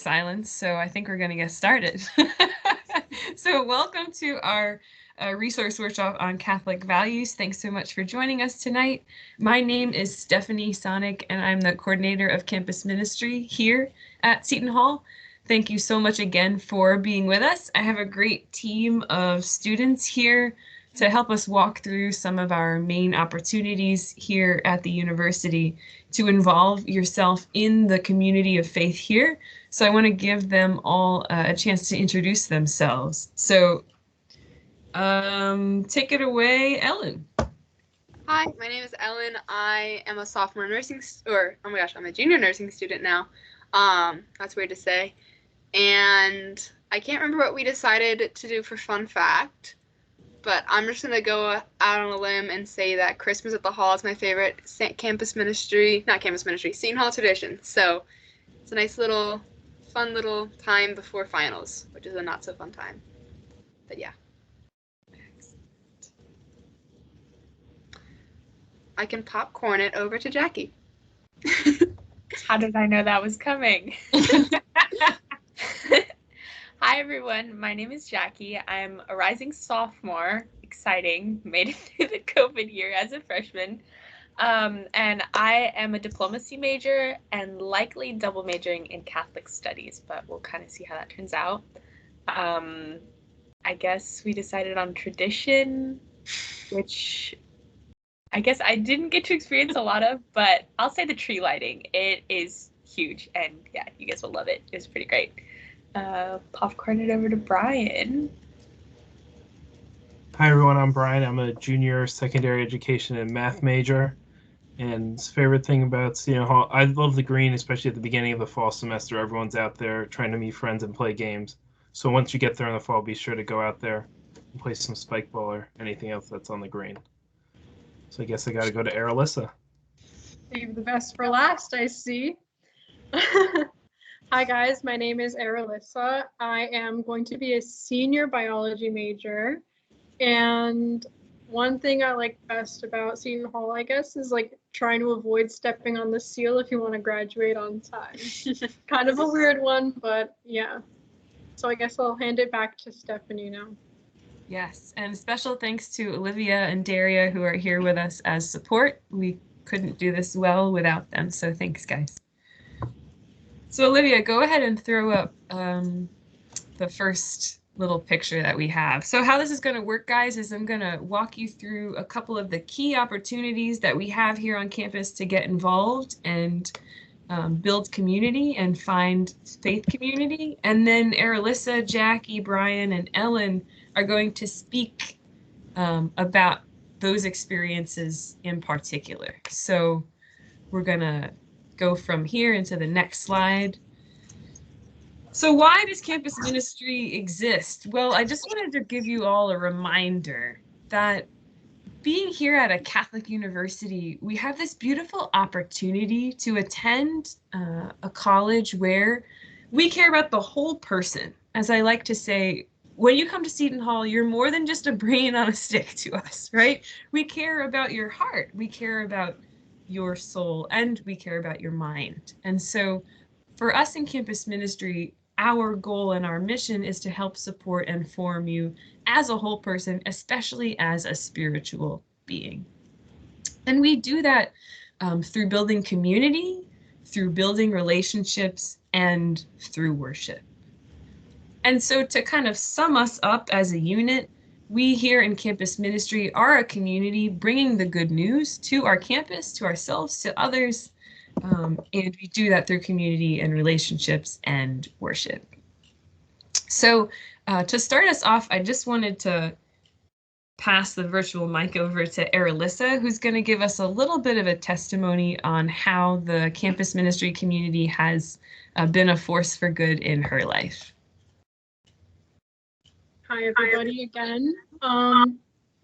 silence, so I think we're going to get started. So welcome to our resource workshop on Catholic values. Thanks so much for joining us tonight. My name is Stephanie Sonic, and I'm the coordinator of campus ministry here at Seton Hall. Thank you so much again for being with us. I have a great team of students here to help us walk through some of our main opportunities here at the university to involve yourself in the community of faith here. So I want to give them all a chance to introduce themselves. So take it away, Ellen. Hi, my name is Ellen. I am a sophomore nursing, I'm a junior nursing student now. That's weird to say. And I can't remember what we decided to do for fun fact, but I'm just going to go out on a limb and say that Christmas at the Hall is my favorite Seton Hall tradition. So it's a nice little, fun little time before finals, which is a not so fun time. But yeah. I can popcorn it over to Jackie. How did I know that was coming? Hi, everyone. My name is Jackie. I'm a rising sophomore. Exciting. Made it through the COVID year as a freshman. And I am a diplomacy major and likely double majoring in Catholic studies, but we'll kind of see how that turns out. I guess we decided on tradition, which I guess I didn't get to experience a lot of, but I'll say the tree lighting. It is huge, and yeah, you guys will love it. It's pretty great. Popcorn it over to Brian. Hi everyone, I'm Brian. I'm a junior secondary education and math major. And favorite thing about Seton Hall, I love the green, especially at the beginning of the fall semester. Everyone's out there trying to meet friends and play games. So once you get there in the fall, be sure to go out there and play some spike ball or anything else that's on the green. So I guess I got to go to Alyssa. Save the best for last, I see. Hi guys, my name is Alyssa. I am going to be a senior biology major. And one thing I like best about Seton Hall, I guess, is like trying to avoid stepping on the seal if you want to graduate on time. Kind of a weird one, but yeah. So I guess I'll hand it back to Stephanie now. Yes, and special thanks to Olivia and Daria who are here with us as support. We couldn't do this well without them, so thanks, guys. So Olivia, go ahead and throw up the first little picture that we have. So how this is going to work, guys, is I'm going to walk you through a couple of the key opportunities that we have here on campus to get involved and build community and find faith community. And then Alyssa, Jackie, Brian, and Ellen are going to speak about those experiences in particular. So we're going to go from here into the next slide. So why does campus ministry exist? Well, I just wanted to give you all a reminder that being here at a Catholic university, we have this beautiful opportunity to attend a college where we care about the whole person. As I like to say, when you come to Seton Hall, you're more than just a brain on a stick to us, right? We care about your heart, we care about your soul, and we care about your mind. And so for us in campus ministry, our goal and our mission is to help support and form you as a whole person, especially as a spiritual being. And we do that through building community, through building relationships, and through worship. And so to kind of sum us up as a unit, we here in campus ministry are a community bringing the good news to our campus, to ourselves, to others, and we do that through community and relationships and worship. So to start us off, I just wanted to pass the virtual mic over to Alyssa, who's going to give us a little bit of a testimony on how the campus ministry community has been a force for good in her life. Hi, everybody, again.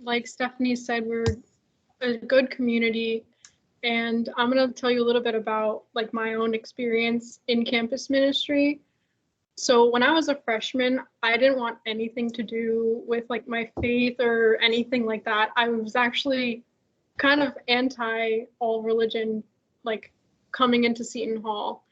Like Stephanie said, we're a good community. And I'm going to tell you a little bit about like my own experience in campus ministry. So when I was a freshman, I didn't want anything to do with like my faith or anything like that. I was actually kind of anti all religion, like coming into Seton Hall.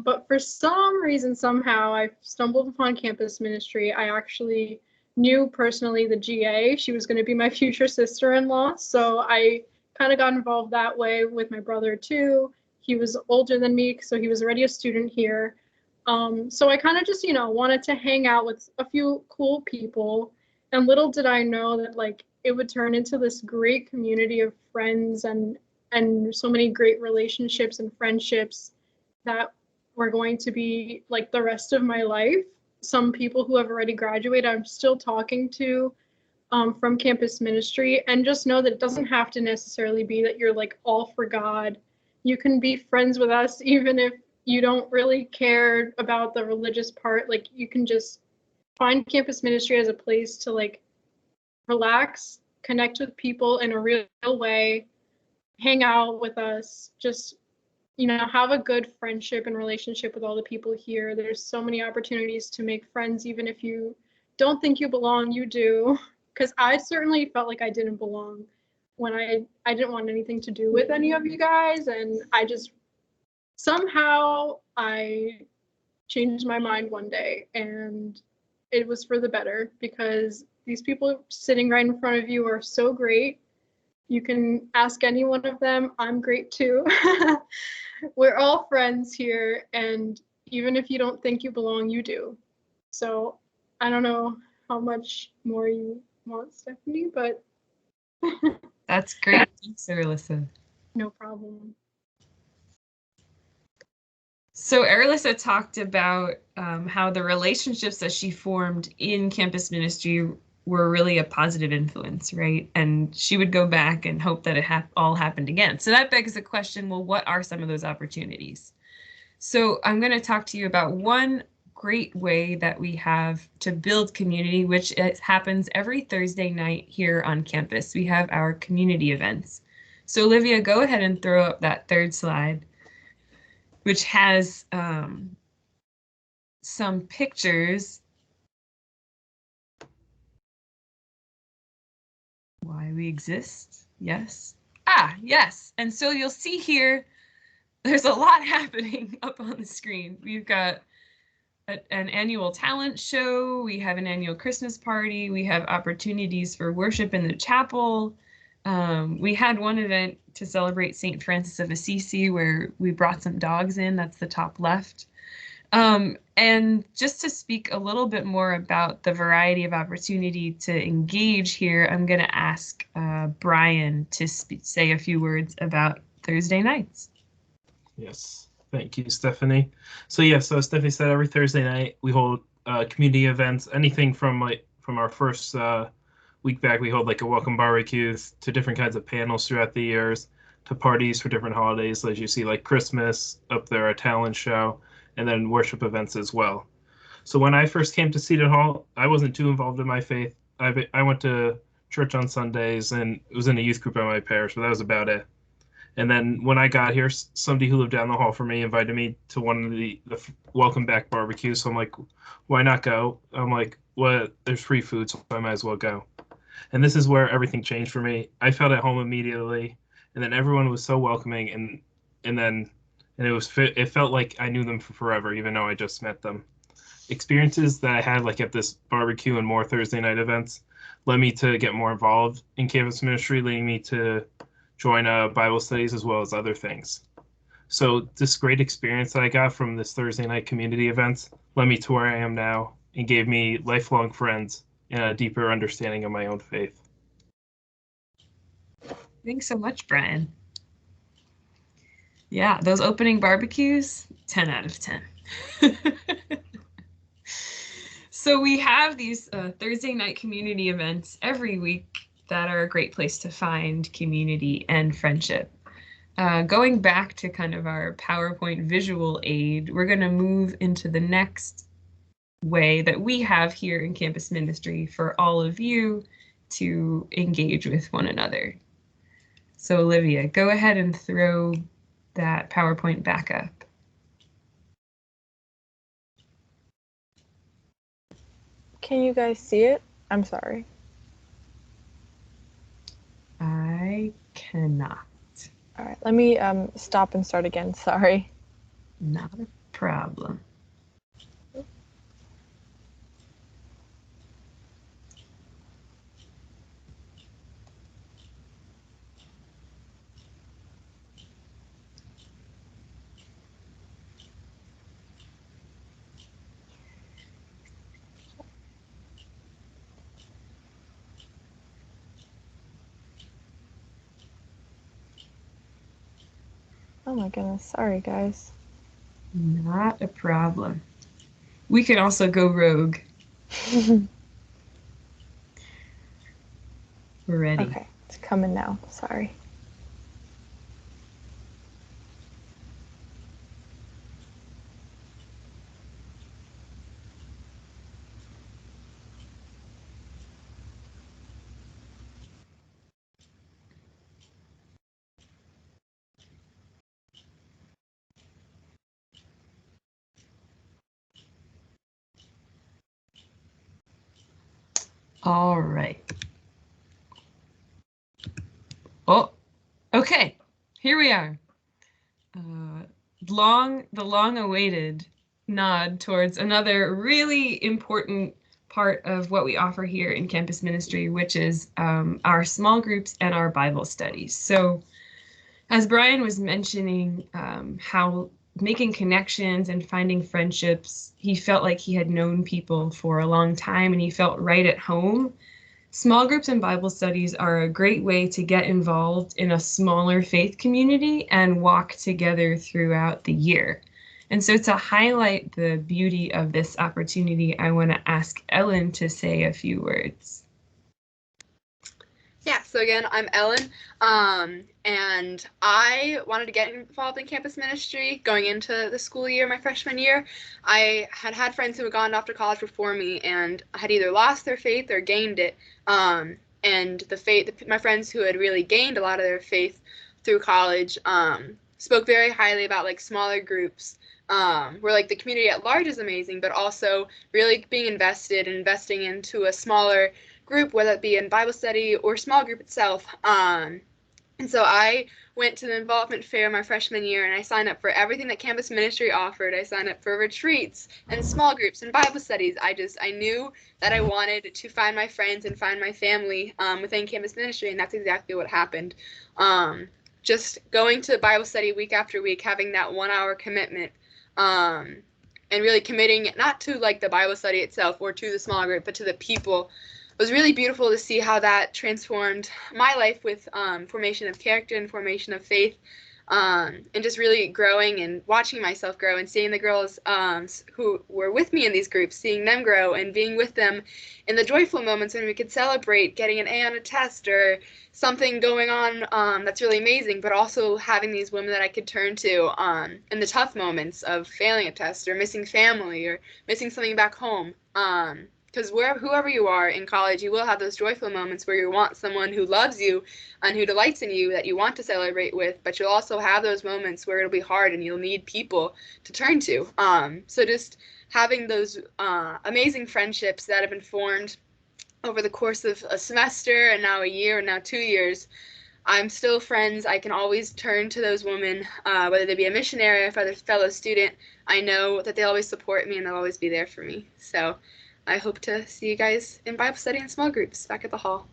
But for some reason, somehow, I stumbled upon campus ministry. I actually knew personally the GA. She was going to be my future sister-in-law. So I kind of got involved that way with my brother too. He was older than me, so he was already a student here. So I kind of just, wanted to hang out with a few cool people. And little did I know that like it would turn into this great community of friends and so many great relationships and friendships that were going to be like the rest of my life. Some people who have already graduated, I'm still talking to from campus ministry, and just know that it doesn't have to necessarily be that you're like all for God. You can be friends with us even if you don't really care about the religious part. Like you can just find campus ministry as a place to like relax, connect with people in a real way, hang out with us, just have a good friendship and relationship with all the people here. There's so many opportunities to make friends, even if you don't think you belong, you do. Because I certainly felt like I didn't belong when I didn't want anything to do with any of you guys. And somehow I changed my mind one day, and it was for the better, because these people sitting right in front of you are so great. You can ask any one of them. I'm great too. We're all friends here, and even if you don't think you belong, you do. So I don't know how much more you want, Stephanie, but That's great. Thanks, Alyssa. no problem. So Alyssa talked about how the relationships that she formed in campus ministry were really a positive influence, right? And she would go back and hope that it all happened again. So that begs the question, well, what are some of those opportunities? So I'm going to talk to you about one great way that we have to build community, which happens every Thursday night here on campus. We have our community events. So Olivia, go ahead and throw up that third slide, which has some pictures. Why we exist, yes. Yes, and so you'll see here, there's a lot happening up on the screen. We've got an annual talent show, we have an annual Christmas party, we have opportunities for worship in the chapel. We had one event to celebrate St. Francis of Assisi where we brought some dogs in, that's the top left. And just to speak a little bit more about the variety of opportunity to engage here, I'm going to ask Brian to say a few words about Thursday nights. Yes, thank you, Stephanie. So as Stephanie said, every Thursday night we hold community events, anything from our first week back, we hold like a welcome barbecues to different kinds of panels throughout the years, to parties for different holidays, as you see, like Christmas, up there, a talent show, and then worship events as well. So when I first came to Seton Hall, I wasn't too involved in my faith. I went to church on Sundays and was in a youth group at my parish, but that was about it. And then when I got here, somebody who lived down the hall from me invited me to one of the welcome back barbecues. So I'm like, why not go? I'm like, well, there's free food, so I might as well go. And this is where everything changed for me. I felt at home immediately, and then everyone was so welcoming, and it felt like I knew them for forever, even though I just met them. Experiences that I had like at this barbecue and more Thursday night events led me to get more involved in campus ministry, leading me to join Bible studies as well as other things. So this great experience that I got from this Thursday night community events led me to where I am now and gave me lifelong friends and a deeper understanding of my own faith. Thanks so much, Brian. Yeah, those opening barbecues, 10 out of 10. So we have these Thursday night community events every week that are a great place to find community and friendship. Going back to kind of our PowerPoint visual aid, we're going to move into the next way that we have here in campus ministry for all of you to engage with one another. So Olivia, go ahead and throw that PowerPoint back up. Can you guys see it? I'm sorry. I cannot. All right, let me stop and start again. Sorry. Not a problem. Oh my goodness. Sorry, guys. Not a problem. We can also go rogue. We're ready. Okay, it's coming now. Sorry. All right. Oh, okay. Here we are. The long-awaited nod towards another really important part of what we offer here in campus ministry, which is our small groups and our Bible studies. So as Brian was mentioning how making connections and finding friendships, he felt like he had known people for a long time and he felt right at home. Small groups and Bible studies are a great way to get involved in a smaller faith community and walk together throughout the year. And so to highlight the beauty of this opportunity, I want to ask Ellen to say a few words. Yeah, so again, I'm Ellen, and I wanted to get involved in campus ministry going into the school year, my freshman year. I had friends who had gone off to college before me and had either lost their faith or gained it. And my friends who had really gained a lot of their faith through college spoke very highly about like smaller groups. Where like the community at large is amazing, but also really being investing into a smaller group, whether it be in Bible study or small group itself. And so I went to the involvement fair my freshman year and I signed up for everything that campus ministry offered. I signed up for retreats and small groups and Bible studies. I knew that I wanted to find my friends and find my family within campus ministry, and that's exactly what happened. Just going to Bible study week after week, having that 1 hour commitment, and really committing not to like the Bible study itself or to the small group, but to the people. It was really beautiful to see how that transformed my life with formation of character and formation of faith, and just really growing and watching myself grow and seeing the girls who were with me in these groups, seeing them grow and being with them in the joyful moments when we could celebrate getting an A on a test or something going on that's really amazing, but also having these women that I could turn to in the tough moments of failing a test or missing family or missing something back home. Because whoever you are in college, you will have those joyful moments where you want someone who loves you and who delights in you that you want to celebrate with, but you'll also have those moments where it'll be hard and you'll need people to turn to. So just having those amazing friendships that have been formed over the course of a semester and now a year and now 2 years, I'm still friends. I can always turn to those women, whether they be a missionary or a fellow student. I know that they'll always support me and they'll always be there for me. So I hope to see you guys in Bible study and small groups back at the hall.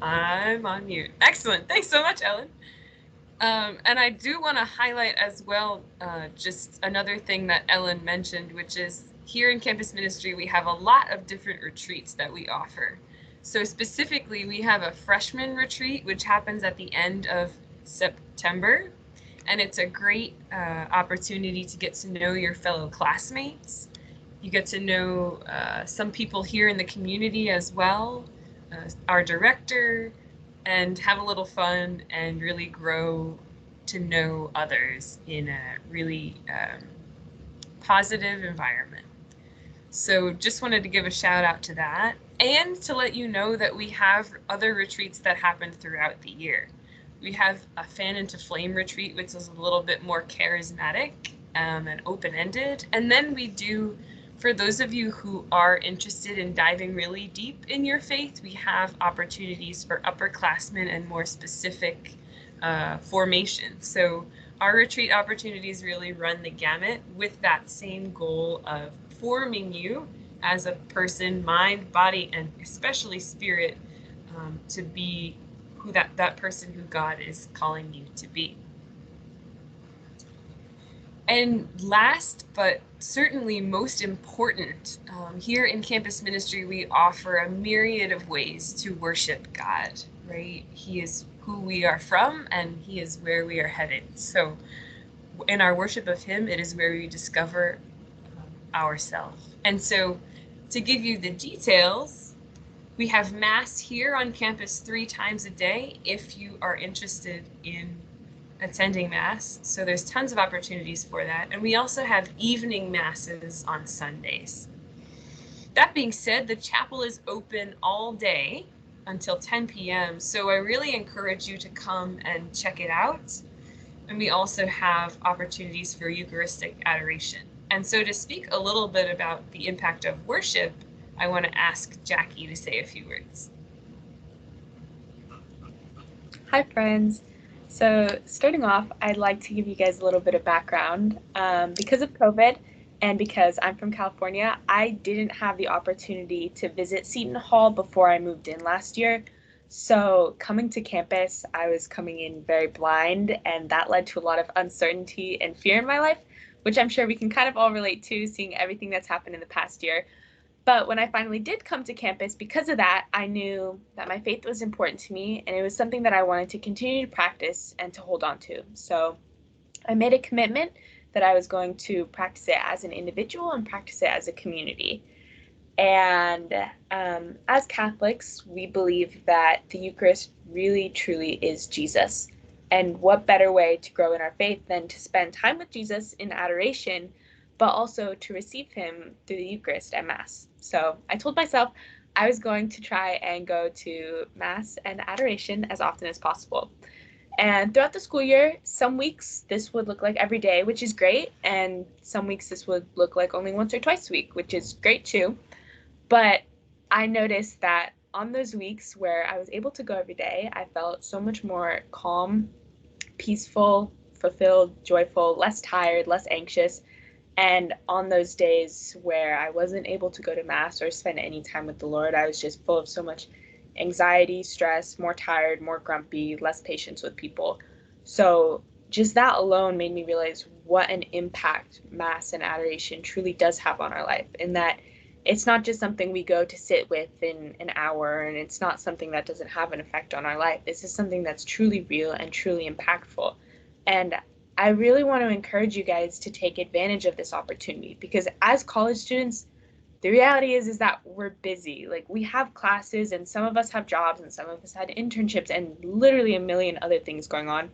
I'm on mute. Excellent. Thanks so much, Ellen. And I do want to highlight as well just another thing that Ellen mentioned, which is here in campus ministry, we have a lot of different retreats that we offer. So specifically, we have a freshman retreat, which happens at the end of September. And it's a great opportunity to get to know your fellow classmates. You get to know some people here in the community as well, our director, and have a little fun and really grow to know others in a really positive environment. So just wanted to give a shout out to that and to let you know that we have other retreats that happen throughout the year. We have a Fan into Flame retreat, which is a little bit more charismatic and open-ended. And then we do For those of you who are interested in diving really deep in your faith, we have opportunities for upperclassmen and more specific formations. So our retreat opportunities really run the gamut with that same goal of forming you as a person, mind, body, and especially spirit, to be who that person who God is calling you to be. And last, but certainly most important, here in campus ministry, we offer a myriad of ways to worship God, right? He is who we are from, and he is where we are headed. So in our worship of him, it is where we discover ourselves. And so to give you the details, we have Mass here on campus 3 times a day if you are interested in attending Mass. So there's tons of opportunities for that. And we also have evening Masses on Sundays. That being said, the chapel is open all day until 10 p.m. So I really encourage you to come and check it out. And we also have opportunities for Eucharistic adoration. And so to speak a little bit about the impact of worship, I want to ask Jackie to say a few words. Hi, friends. So starting off, I'd like to give you guys a little bit of background. Because of COVID and because I'm from California, I didn't have the opportunity to visit Seton Hall before I moved in last year. So coming to campus, I was coming in very blind, and that led to a lot of uncertainty and fear in my life, which I'm sure we can kind of all relate to, seeing everything that's happened in the past year. But when I finally did come to campus, because of that, I knew that my faith was important to me, and it was something that I wanted to continue to practice and to hold on to. So I made a commitment that I was going to practice it as an individual and practice it as a community. And as Catholics, we believe that the Eucharist really, truly is Jesus. And what better way to grow in our faith than to spend time with Jesus in adoration, but also to receive him through the Eucharist at Mass. So I told myself I was going to try and go to Mass and adoration as often as possible. And throughout the school year, some weeks this would look like every day, which is great. And some weeks this would look like only once or twice a week, which is great too. But I noticed that on those weeks where I was able to go every day, I felt so much more calm, peaceful, fulfilled, joyful, less tired, less anxious. And on those days where I wasn't able to go to Mass or spend any time with the Lord, I was just full of so much anxiety, stress, more tired, more grumpy, less patience with people. So just that alone made me realize what an impact Mass and adoration truly does have on our life, in that it's not just something we go to sit with in an hour, and it's not something that doesn't have an effect on our life. This is something that's truly real and truly impactful. And I really want to encourage you guys to take advantage of this opportunity, because as college students, the reality is that we're busy. Like, we have classes, and some of us have jobs, and some of us had internships, and literally a million other things going on.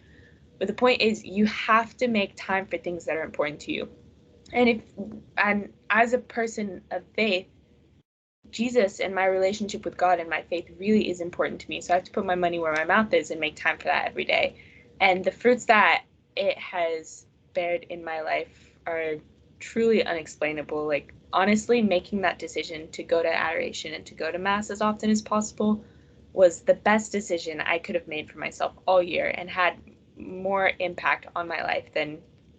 But the point is, you have to make time for things that are important to you. And as a person of faith, Jesus and my relationship with God and my faith really is important to me. So I have to put my money where my mouth is and make time for that every day. And the fruits that it has bared in my life are truly unexplainable. Like, honestly, making that decision to go to adoration and to go to Mass as often as possible was the best decision I could have made for myself all year, and had more impact on my life than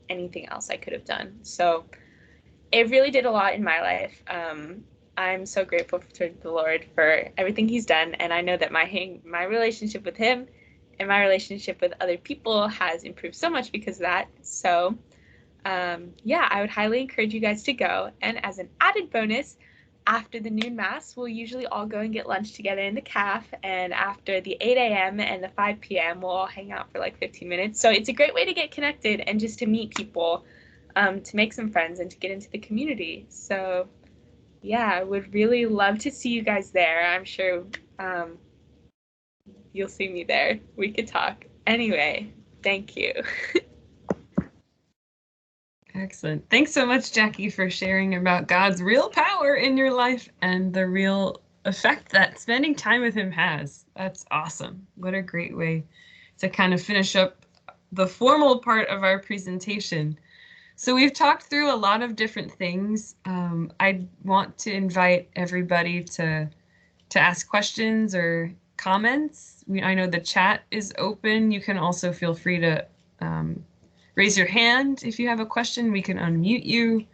anything else I could have done. So it really did a lot in my life. I'm so grateful to the Lord for everything he's done, and I know that my relationship with him and my relationship with other people has improved so much because of that. So yeah, I would highly encourage you guys to go. And as an added bonus, after the noon Mass, we'll usually all go and get lunch together in the caf, and after the 8 a.m. and the 5 p.m. we'll all hang out for like 15 minutes. So it's a great way to get connected and just to meet people, to make some friends and to get into the community. So yeah, I would really love to see you guys there. I'm sure you'll see me there. We could talk. Anyway, thank you. Excellent. Thanks so much, Jackie, for sharing about God's real power in your life and the real effect that spending time with him has. That's awesome. What a great way to kind of finish up the formal part of our presentation. So we've talked through a lot of different things. I want to invite everybody to ask questions or comments. I know the chat is open. You can also feel free to raise your hand if you have a question. We can unmute you.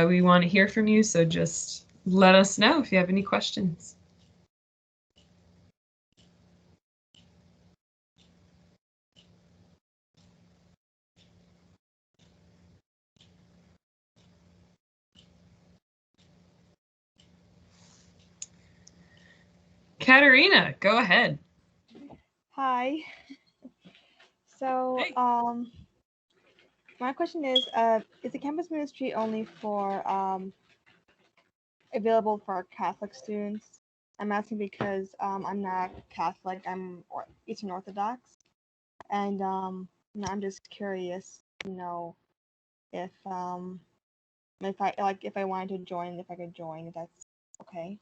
We want to hear from you, so just let us know if you have any questions. Katerina, go ahead. Hi. So, Hey. my question is the campus ministry only for available for Catholic students? I'm asking because I'm not Catholic. I'm Eastern Orthodox, and I'm just curious, if if I wanted to join, if I could join, if that's okay.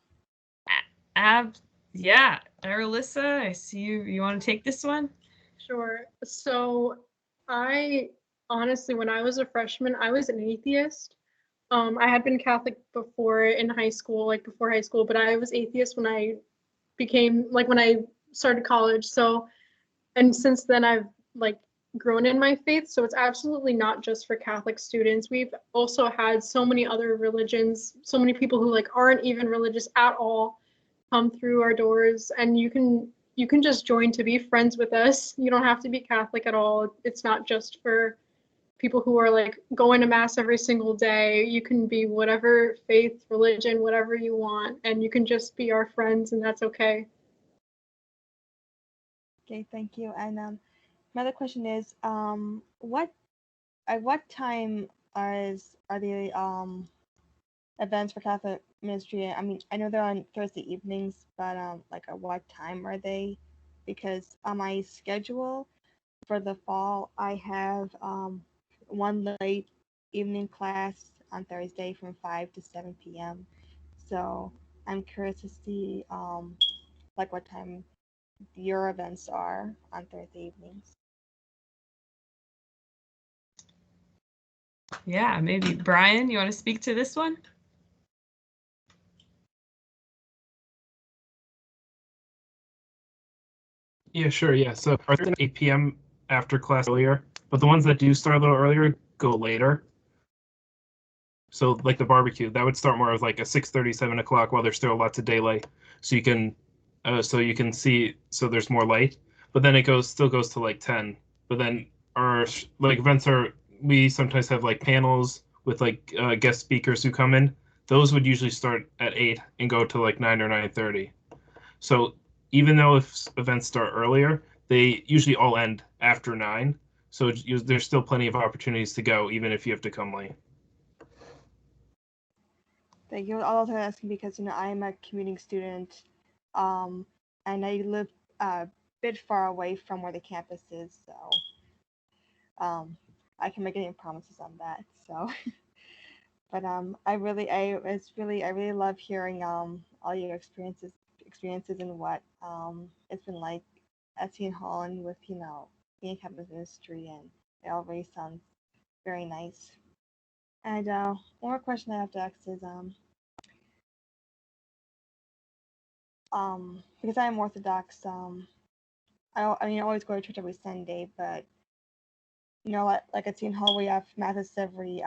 Yeah, Alyssa, I see you. You want to take this one? Sure. So I honestly, when I was a freshman, I was an atheist. I had been Catholic before in high school, like before high school, but I was atheist when I when I started college. So, and since then I've grown in my faith. So it's absolutely not just for Catholic students. We've also had so many other religions, so many people who aren't even religious at all come through our doors, and you can just join to be friends with us. You don't have to be Catholic at all. It's not just for people who are going to mass every single day. You can be whatever faith, religion, whatever you want, and you can just be our friends, and that's okay. Okay, thank you. And my other question is, at what time are the events for Catholic ministry? I mean, I know they're on Thursday evenings, but at what time are they? Because on my schedule for the fall, I have one late evening class on Thursday from 5 to 7 p.m. So I'm curious to see what time your events are on Thursday evenings. Yeah, maybe Brian, you want to speak to this one? Yeah, sure. Yeah. So our 8 p.m. after class earlier, but the ones that do start a little earlier go later. So like the barbecue, that would start more of like a 6:30, 7 o'clock while there's still lots of daylight. So you can see, so there's more light. But then still goes to like 10. But then our events we sometimes have like panels with guest speakers who come in. Those would usually start at 8 and go to like 9 or 9:30. So even though if events start earlier, they usually all end after 9. So there's still plenty of opportunities to go, even if you have to come late. Thank you. I was asking because I'm a commuting student, and I live a bit far away from where the campus is, so I can make any promises on that. So, but I really love hearing all your experiences and what it's been like at Seton Hall and with being campus ministry, and it all really sounds very nice. And one more question I have to ask is because I am Orthodox, I always go to church every Sunday, but like at Seton Hall we have masses every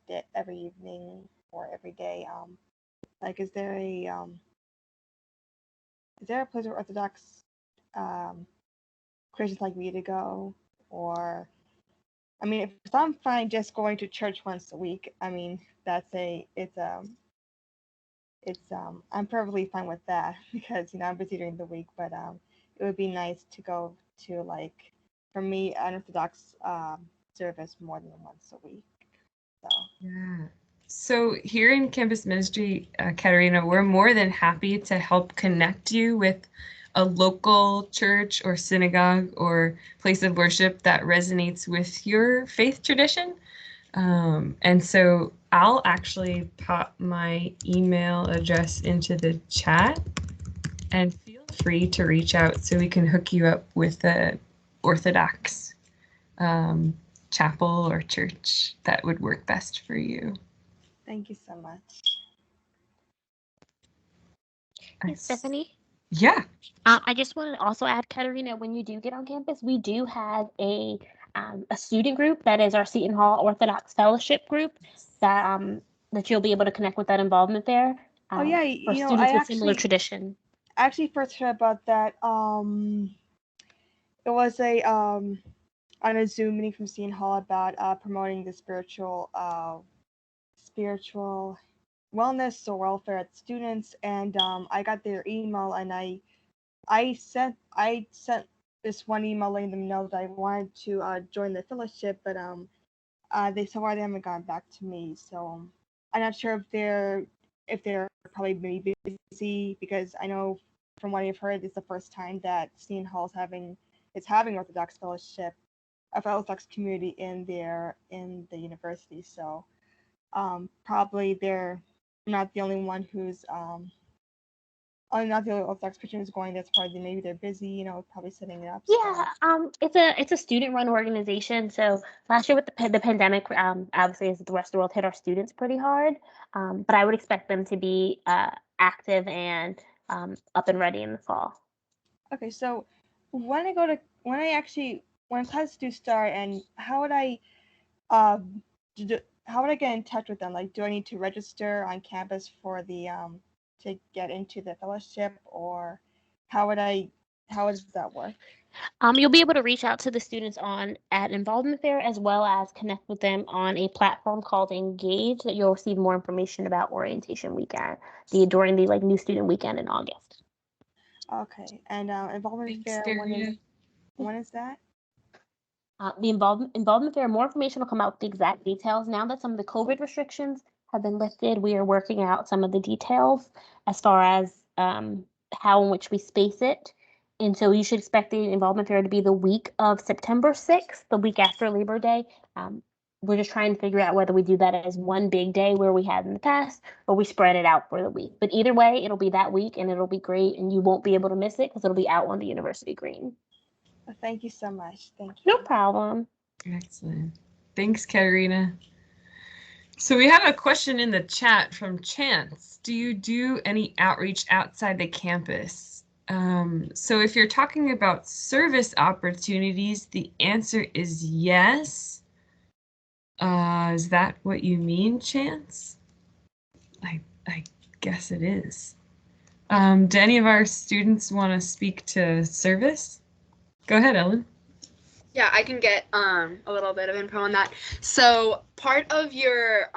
day, every evening or every day. Is there a place where Orthodox Christians like me to go? Or I mean, if I'm fine just going to church once a week, I mean I'm perfectly fine with that because I'm busy during the week, but it would be nice to go to for me an Orthodox service more than once a week. So Yeah. So here in campus ministry, Katerina, we're more than happy to help connect you with a local church or synagogue or place of worship that resonates with your faith tradition. And so I'll actually pop my email address into the chat, and feel free to reach out so we can hook you up with the Orthodox chapel or church that would work best for you. Thank you so much. Hey, Stephanie. Yeah. I just want to also add, Katerina, when you do get on campus, we do have a student group that is our Seton Hall Orthodox Fellowship group that you'll be able to connect with that involvement there. Oh yeah, for you know, students I with similar tradition. actually first heard about that. It was a on a Zoom meeting from Seton Hall about promoting the spiritual wellness or welfare at students, and I got their email, and I sent this one email letting them know that I wanted to join the fellowship, but they so far they haven't gotten back to me. So I'm not sure if they're probably maybe busy, because I know from what I've heard, it's the first time that Seton Hall is having Orthodox fellowship, a Orthodox community in the university. So probably they're not the only one who's not the only Orthodox Christian who's going. That's probably maybe they're busy, probably setting it up. Yeah, it's a student-run organization. So last year with the pandemic, obviously as the rest of the world hit our students pretty hard. But I would expect them to be active and up and ready in the fall. Okay, so when classes do start, and how would I get in touch with them? Like, do I need to register on campus for the to get into the fellowship, or how does that work? You'll be able to reach out to the students at Involvement Fair, as well as connect with them on a platform called Engage that you'll receive more information about orientation weekend, during the new student weekend in August. Okay, and Involvement Fair, when is that? The involvement Fair, more information will come out with the exact details. Now that some of the COVID restrictions have been lifted, we are working out some of the details as far as how in which we space it. And so you should expect the Involvement Fair to be the week of September 6th, the week after Labor Day. We're just trying to figure out whether we do that as one big day where we had in the past, or we spread it out for the week. But either way, it'll be that week, and it'll be great, and you won't be able to miss it because it'll be out on the university green. Well, thank you so much. Thank you. No problem. Excellent. Thanks, Katerina. So we have a question in the chat from Chance. Do you do any outreach outside the campus? So if you're talking about service opportunities, the answer is yes. Is that what you mean, Chance? I guess it is. Do any of our students want to speak to service? Go ahead, Ellen. Yeah, I can get a little bit of info on that. So part of your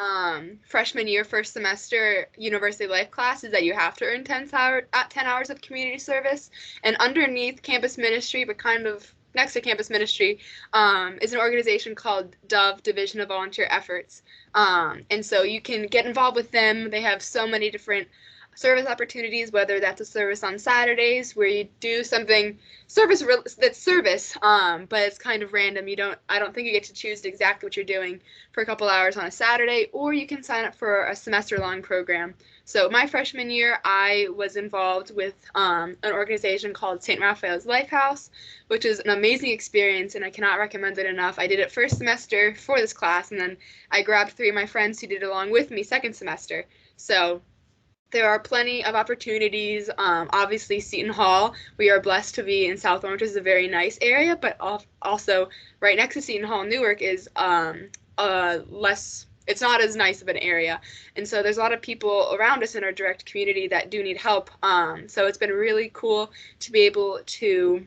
freshman year, first semester university life class is that you have to earn 10 hours of community service. And underneath campus ministry, but kind of next to campus ministry, is an organization called DOVE, Division of Volunteer Efforts. And so you can get involved with them. They have so many different service opportunities, whether that's a service on Saturdays where you do something that's service, but it's kind of random. I don't think you get to choose exactly what you're doing for a couple hours on a Saturday, or you can sign up for a semester-long program. So my freshman year, I was involved with an organization called St. Raphael's Lifehouse, which is an amazing experience, and I cannot recommend it enough. I did it first semester for this class, and then I grabbed 3 of my friends who did it along with me second semester. So there are plenty of opportunities. Obviously, Seton Hall, we are blessed to be in South Orange, which is a very nice area, but also right next to Seton Hall, Newark is it's not as nice of an area. And so there's a lot of people around us in our direct community that do need help. So it's been really cool to be able to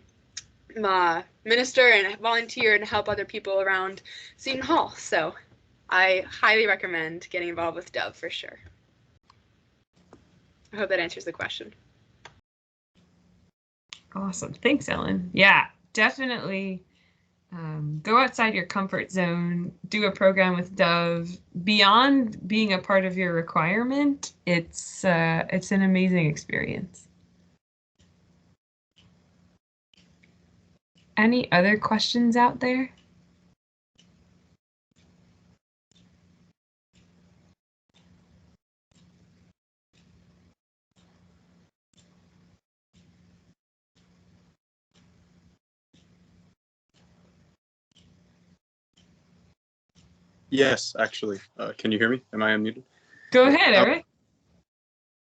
minister and volunteer and help other people around Seton Hall. So I highly recommend getting involved with DOVE for sure. I hope that answers the question. Awesome. Thanks, Ellen. Yeah, definitely go outside your comfort zone, do a program with DOVE. Beyond being a part of your requirement, it's an amazing experience. Any other questions out there? Yes, actually. Can you hear me? Am I unmuted? Go ahead, Eric.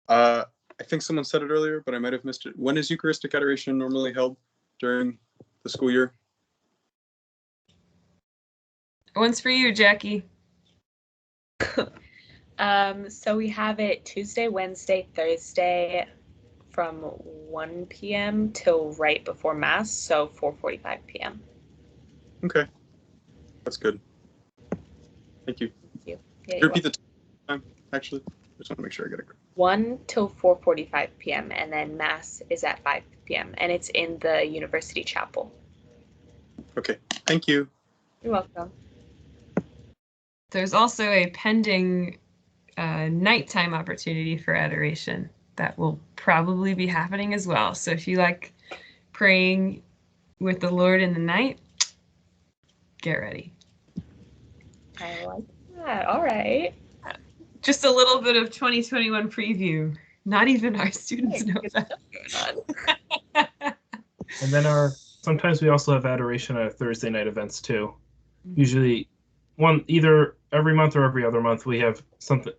I think someone said it earlier, but I might have missed it. When is Eucharistic Adoration normally held during the school year? One's for you, Jackie. So we have it Tuesday, Wednesday, Thursday from 1 p.m. till right before Mass, so 4:45 p.m. Okay. That's good. Thank you. Yeah, Can you repeat the time, actually? I just want to make sure I get it correct. 1 till 4:45 p.m. and then Mass is at 5 p.m. and it's in the University Chapel. Okay. Thank you. You're welcome. There's also a pending nighttime opportunity for adoration that will probably be happening as well. So if you like praying with the Lord in the night, get ready. I like that. All right. Just a little bit of 2021 preview. Not even our students know that. And then sometimes we also have adoration at Thursday night events too. Usually either every month or every other month we have something.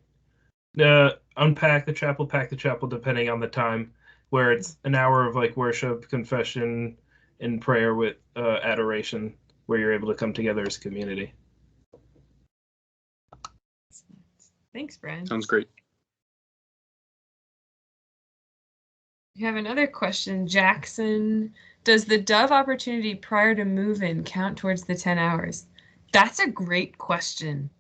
Unpack the chapel, pack the chapel, depending on the time, where it's an hour of like worship, confession, and prayer with adoration, where you're able to come together as a community. Thanks, Brian. Sounds great. You have another question, Jackson. Does the Dove opportunity prior to move-in count towards the 10 hours? That's a great question.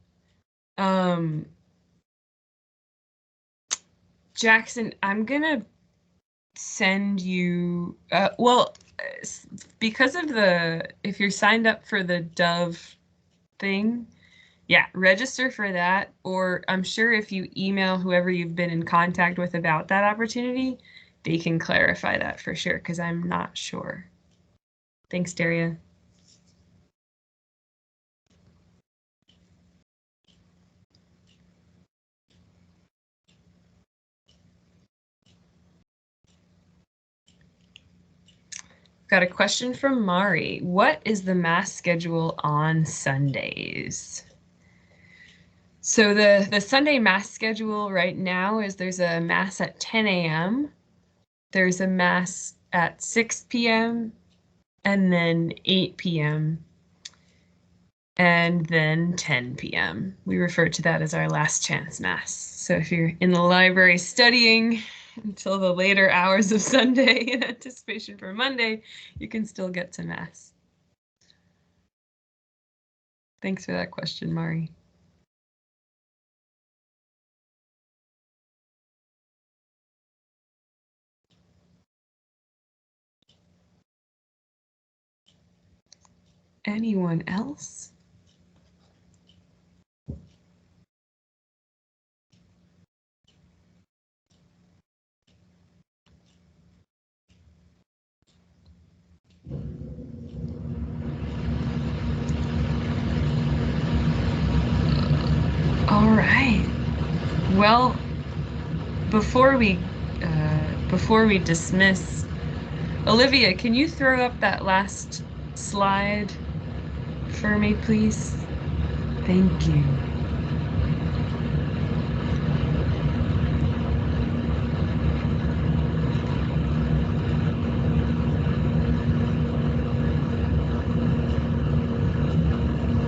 Jackson, I'm gonna send you, because of if you're signed up for the Dove thing, yeah, register for that. Or I'm sure if you email whoever you've been in contact with about that opportunity, they can clarify that for sure, because I'm not sure. Thanks, Daria. Got a question from Mari. What is the Mass schedule on Sundays? So the Sunday Mass schedule right now is there's a Mass at 10 a.m., there's a Mass at 6 p.m., and then 8 p.m., and then 10 p.m. We refer to that as our last chance Mass. So if you're in the library studying until the later hours of Sunday in anticipation for Monday, you can still get to Mass. Thanks for that question, Mari. Anyone else? All right. Well, before we dismiss, Olivia, can you throw up that last slide for me, please? Thank you.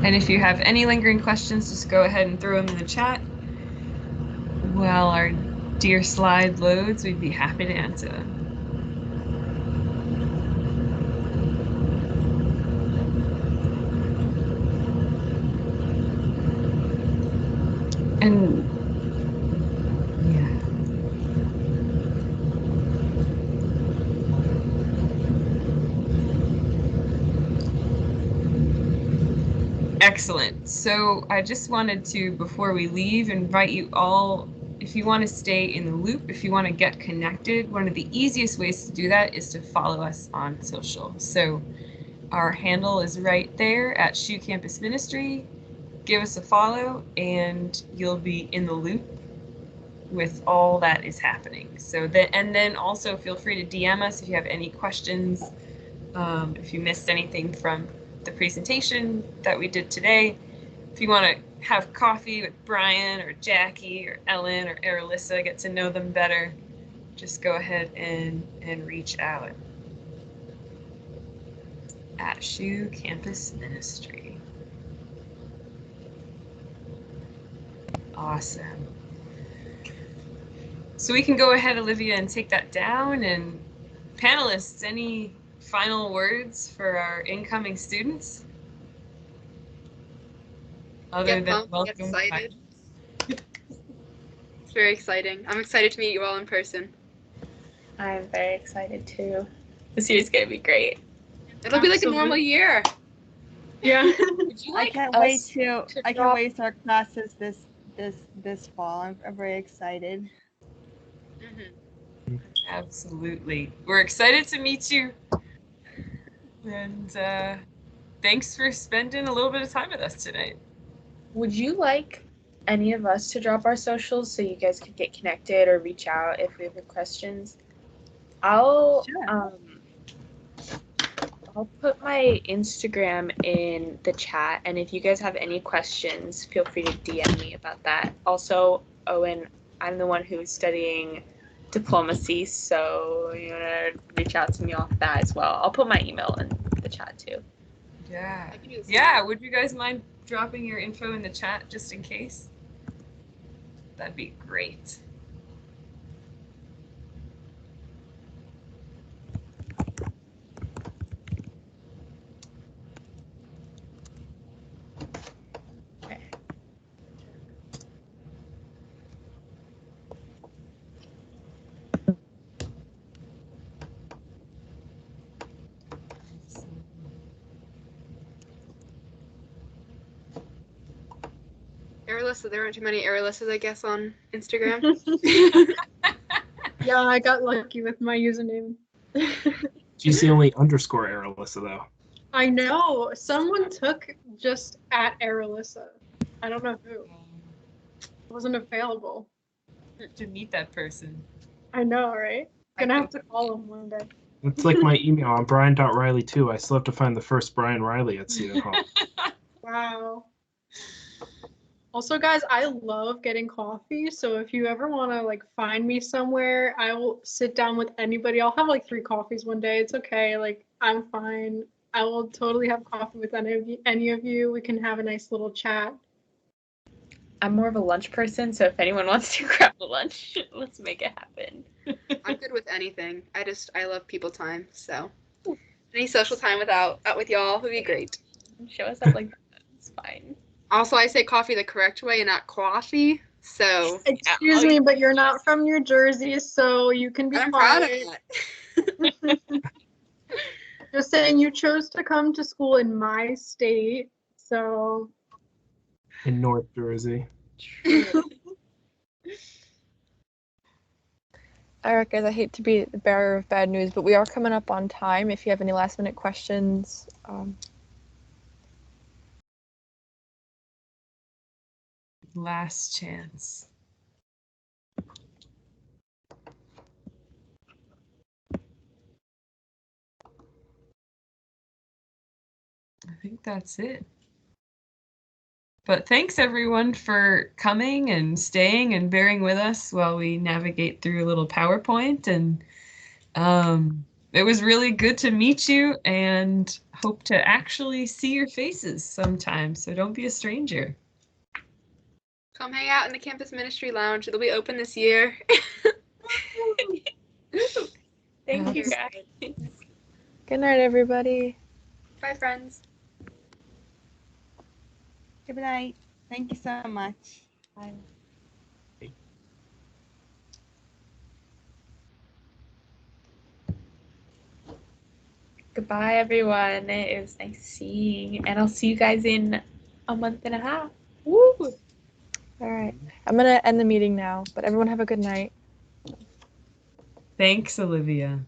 And if you have any lingering questions, just go ahead and throw them in the chat. While our dear slide loads, we'd be happy to answer them. And yeah. Excellent. So I just wanted to, before we leave, invite you all, if you want to stay in the loop, if you want to get connected, one of the easiest ways to do that is to follow us on social. So our handle is right there at SHU Campus Ministry. Give us a follow and you'll be in the loop with all that is happening. So that, and then also feel free to DM us if you have any questions, if you missed anything from the presentation that we did today. If you want to have coffee with Brian or Jackie or Ellen or Alyssa, get to know them better, just go ahead and reach out at SHU Campus Ministry. Awesome. So we can go ahead, Olivia, and take that down. And panelists, any final words for our incoming students? Other Get than pumped, get welcome. excited. It's very exciting. I'm excited to meet you all in person. I'm very excited too. This year's gonna be great. It'll be like a normal Absolutely. year. Yeah. Would you I like can't us wait to I can't drop- wait to start classes this fall. I'm very excited. Mhm. Absolutely. We're excited to meet you. And thanks for spending a little bit of time with us tonight. Would you like any of us to drop our socials so you guys could get connected or reach out if we have any questions? I'll put my Instagram in the chat, and if you guys have any questions, feel free to DM me about that. Also, Owen, I'm the one who's studying diplomacy, so you wanna reach out to me off that as well. I'll put my email in the chat too. Yeah. I can do the same. Yeah, would you guys mind dropping your info in the chat just in case? That'd be great. Okay. Aryllissa, there aren't too many Aryllissas, I guess, on Instagram. Yeah, I got lucky with my username. She's the only underscore era, Alyssa, though. I know. Someone took just at Aryllissa. I don't know who. It wasn't available. To meet that person. I know, right? Gonna have to call him one day. It's like my email on Brian.Riley too. I still have to find the first Brian Riley at Seton Hall. Wow. Also, guys, I love getting coffee. So if you ever want to like find me somewhere, I will sit down with anybody. I'll have like 3 coffees one day. It's okay. Like I'm fine. I will totally have coffee with any of you. We can have a nice little chat. I'm more of a lunch person, so if anyone wants to grab a lunch, let's make it happen. I'm good with anything. I love people time, so any social time out with y'all would be great. Show us up like that. It's fine. Also, I say coffee the correct way and not coffee, so Excuse me, but you're not from New Jersey, so you can be I'm proud of quiet. that. Just saying you chose to come to school in my state, so In North Jersey. All right, guys, I hate to be the bearer of bad news, but we are coming up on time. If you have any last minute questions, Last chance. I think that's it. But thanks everyone for coming and staying and bearing with us while we navigate through a little PowerPoint. And it was really good to meet you and hope to actually see your faces sometime. So don't be a stranger. Come hang out in the campus ministry lounge. It'll be open this year. Thank you, guys. good night, everybody. Bye, friends. Good night. Thank you so much. Bye. Goodbye, everyone. It was nice seeing, and I'll see you guys in a month and a half. Woo! All right, I'm gonna end the meeting now, but everyone have a good night. Thanks, Olivia.